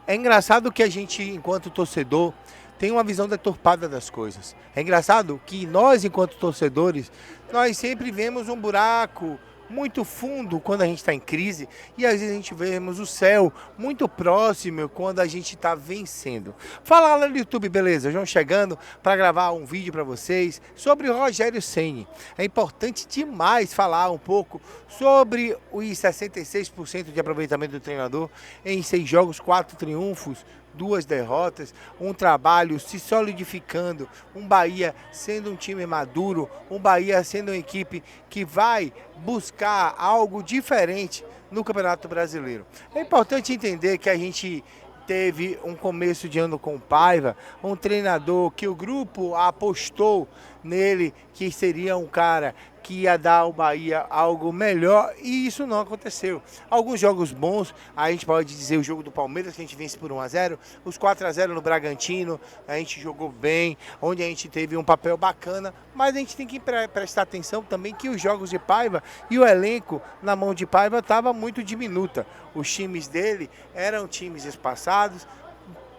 É engraçado que a gente, enquanto torcedor, tem uma visão deturpada das coisas. É engraçado que nós, enquanto torcedores, nós sempre vemos um buraco muito fundo quando a gente está em crise e às vezes a gente vemos o céu muito próximo quando a gente está vencendo. Fala lá no YouTube, beleza? João chegando para gravar um vídeo para vocês sobre o Rogério Ceni. É importante demais falar um pouco sobre os 66% de aproveitamento do treinador em 6 jogos, 4 triunfos, 2 derrotas, um trabalho se solidificando, um Bahia sendo um time maduro, um Bahia sendo uma equipe que vai buscar algo diferente no Campeonato Brasileiro. É importante entender que a gente teve um começo de ano com Paiva, um treinador que o grupo apostou nele, que seria um cara que ia dar ao Bahia algo melhor, e isso não aconteceu. Alguns jogos bons, a gente pode dizer o jogo do Palmeiras, que a gente vence por 1-0, os 4-0 no Bragantino, a gente jogou bem, onde a gente teve um papel bacana, mas a gente tem que prestar atenção também que os jogos de Paiva e o elenco na mão de Paiva estava muito diminuta. Os times dele eram times espaçados,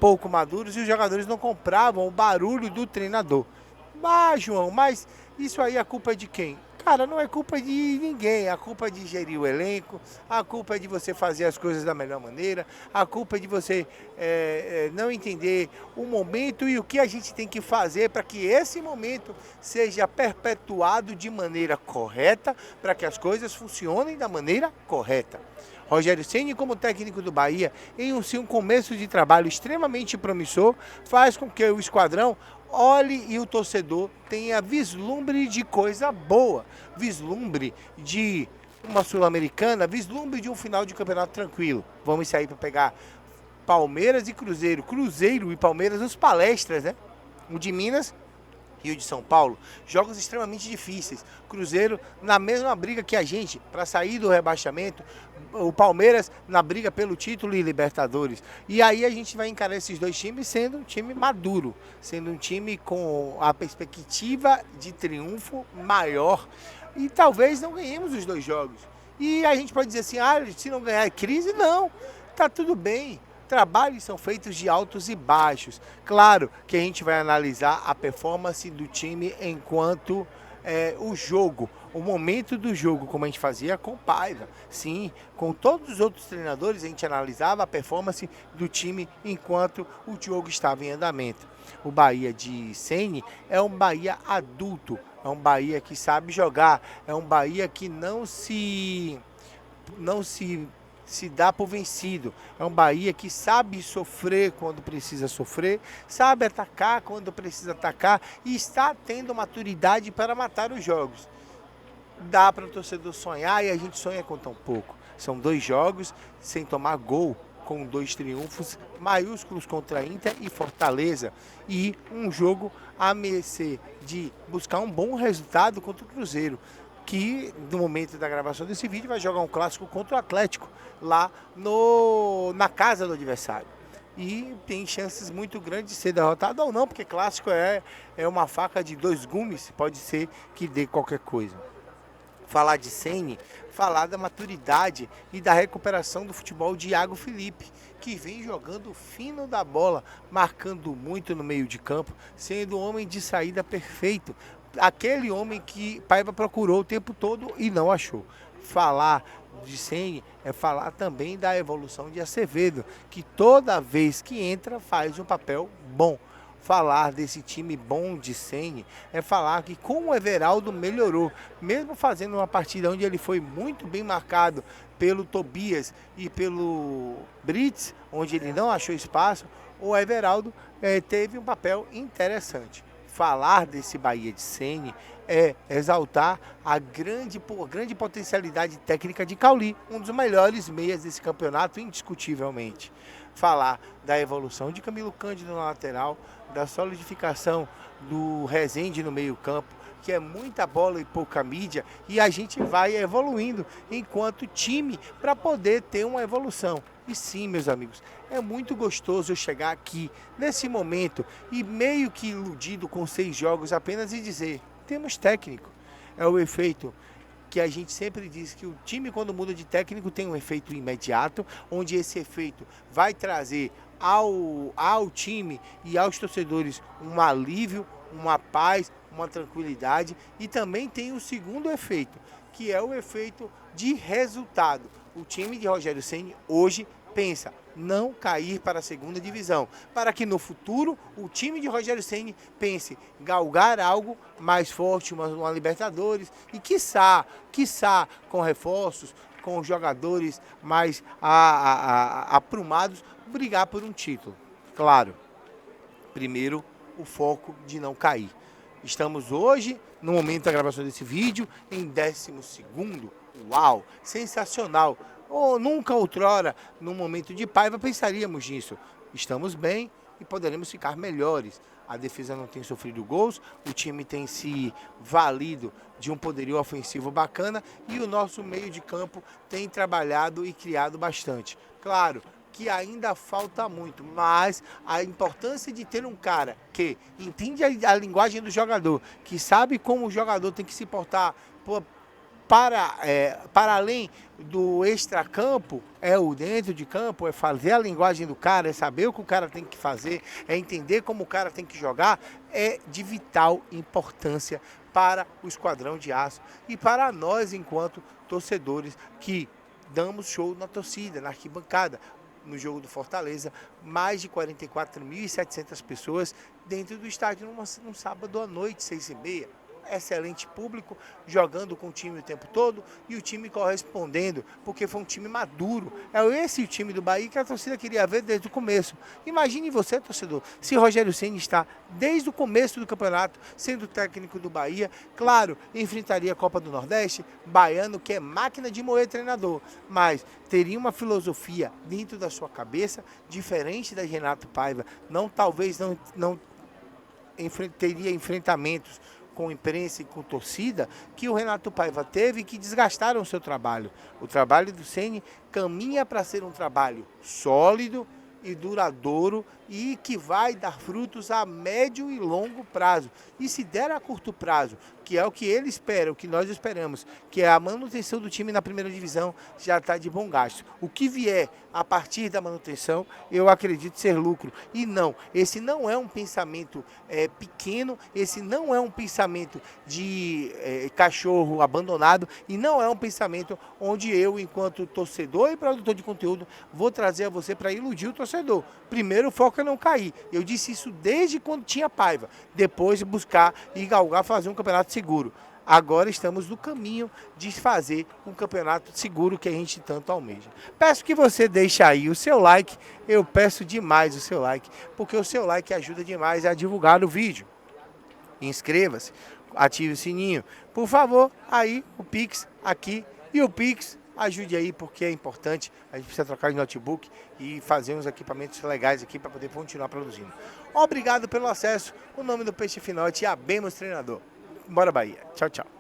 pouco maduros, e os jogadores não compravam o barulho do treinador. Mas, João, mas isso aí a culpa é de quem? Cara, não é culpa de ninguém, a culpa é de gerir o elenco, a culpa é de você fazer as coisas da melhor maneira, a culpa é de você não entender o momento e o que a gente tem que fazer para que esse momento seja perpetuado de maneira correta, para que as coisas funcionem da maneira correta. Rogério Ceni, como técnico do Bahia, em um começo de trabalho extremamente promissor, faz com que o esquadrão olhe e o torcedor tenha vislumbre de coisa boa, vislumbre de uma Sul-Americana, vislumbre de um final de campeonato tranquilo. Vamos sair para pegar Palmeiras e Cruzeiro, Cruzeiro e Palmeiras nos palestras, né? O de Minas e o de São Paulo, jogos extremamente difíceis. Cruzeiro na mesma briga que a gente para sair do rebaixamento, o Palmeiras na briga pelo título e Libertadores. E aí a gente vai encarar esses dois times sendo um time maduro, sendo um time com a perspectiva de triunfo maior. E talvez não ganhemos os 2 jogos. E a gente pode dizer assim, se não ganhar é crise, não, tá tudo bem. Trabalhos são feitos de altos e baixos. Claro que a gente vai analisar a performance do time enquanto o jogo, o momento do jogo, como a gente fazia com Paiva. Sim, com todos os outros treinadores a gente analisava a performance do time enquanto o jogo estava em andamento. O Bahia de Ceni é um Bahia adulto, é um Bahia que sabe jogar, é um Bahia que não se dá por vencido. É um Bahia que sabe sofrer quando precisa sofrer, sabe atacar quando precisa atacar e está tendo maturidade para matar os jogos. Dá para o torcedor sonhar e a gente sonha com tão pouco. São 2 jogos sem tomar gol, com 2 triunfos maiúsculos contra a Inter e Fortaleza, e um jogo a mercê de buscar um bom resultado contra o Cruzeiro, que no momento da gravação desse vídeo vai jogar um clássico contra o Atlético, lá na casa do adversário. E tem chances muito grandes de ser derrotado ou não, porque clássico é uma faca de 2 gumes, pode ser que dê qualquer coisa. Falar de Ceni, falar da maturidade e da recuperação do futebol de Iago Felipe, que vem jogando fino da bola, marcando muito no meio de campo, sendo um homem de saída perfeito, aquele homem que Paiva procurou o tempo todo e não achou. Falar de Ceni é falar também da evolução de Acevedo, que toda vez que entra faz um papel bom. Falar desse time bom de Ceni é falar que com o Everaldo melhorou, mesmo fazendo uma partida onde ele foi muito bem marcado pelo Tobias e pelo Brits, onde ele não achou espaço, o Everaldo teve um papel interessante. Falar desse Bahia de Ceni é exaltar a grande potencialidade técnica de Cauli, um dos melhores meias desse campeonato, indiscutivelmente. Falar da evolução de Camilo Cândido na lateral, da solidificação do Rezende no meio campo, que é muita bola e pouca mídia, e a gente vai evoluindo enquanto time para poder ter uma evolução. E sim, meus amigos, é muito gostoso eu chegar aqui nesse momento e meio que iludido com 6 jogos apenas e dizer, temos técnico. É o efeito que a gente sempre diz que o time, quando muda de técnico, tem um efeito imediato, onde esse efeito vai trazer ao time e aos torcedores um alívio, uma paz, uma tranquilidade, e também tem o segundo efeito, que é o efeito de resultado. O time de Rogério Ceni hoje pensa não cair para a segunda divisão, para que no futuro o time de Rogério Ceni pense galgar algo mais forte, uma Libertadores, e quiçá com reforços, com jogadores mais aprumados, brigar por um título. Claro, primeiro o foco de não cair. Estamos hoje, no momento da gravação desse vídeo, em 12º. Uau, sensacional! Nunca outrora, num momento de paiva, pensaríamos nisso. Estamos bem e poderemos ficar melhores. A defesa não tem sofrido gols, o time tem se valido de um poderio ofensivo bacana e o nosso meio de campo tem trabalhado e criado bastante. Claro que ainda falta muito, mas a importância de ter um cara que entende a linguagem do jogador, que sabe como o jogador tem que se portar para além do extracampo, é o dentro de campo, é fazer a linguagem do cara, é saber o que o cara tem que fazer, é entender como o cara tem que jogar, é de vital importância para o Esquadrão de Aço e para nós enquanto torcedores que damos show na torcida, na arquibancada. No jogo do Fortaleza, mais de 44.700 pessoas dentro do estádio num sábado à noite, 6h30. Excelente público, jogando com o time o tempo todo e o time correspondendo, porque foi um time maduro. É esse o time do Bahia que a torcida queria ver desde o começo. Imagine você, torcedor, se Rogério Ceni está desde o começo do campeonato sendo técnico do Bahia. Claro, enfrentaria a Copa do Nordeste, baiano que é máquina de moer treinador, mas teria uma filosofia dentro da sua cabeça diferente da de Renato Paiva. Talvez não teria enfrentamentos com imprensa e com torcida que o Renato Paiva teve, que desgastaram o seu trabalho. O trabalho do Ceni caminha para ser um trabalho sólido e duradouro e que vai dar frutos a médio e longo prazo. E se der a curto prazo, que é o que ele espera, o que nós esperamos, que é a manutenção do time na primeira divisão, já está de bom gasto. O que vier a partir da manutenção, eu acredito ser lucro. E não, esse não é um pensamento pequeno, esse não é um pensamento de cachorro abandonado e não é um pensamento onde eu, enquanto torcedor e produtor de conteúdo, vou trazer a você para iludir o torcedor. Primeiro, o foco é não cair. Eu disse isso desde quando tinha Paiva. Depois, buscar e galgar fazer um campeonato seguro. Agora estamos no caminho de fazer um campeonato seguro que a gente tanto almeja. Peço que você deixe aí o seu like. Eu peço demais o seu like, porque o seu like ajuda demais a divulgar o vídeo. Inscreva-se, ative o sininho. Por favor, aí o Pix aqui e o Pix. Ajude aí, porque é importante, a gente precisa trocar de notebook e fazer uns equipamentos legais aqui para poder continuar produzindo. Obrigado pelo acesso, o nome do Peixe Finote e Abemos Treinador. Bora Bahia, tchau, tchau.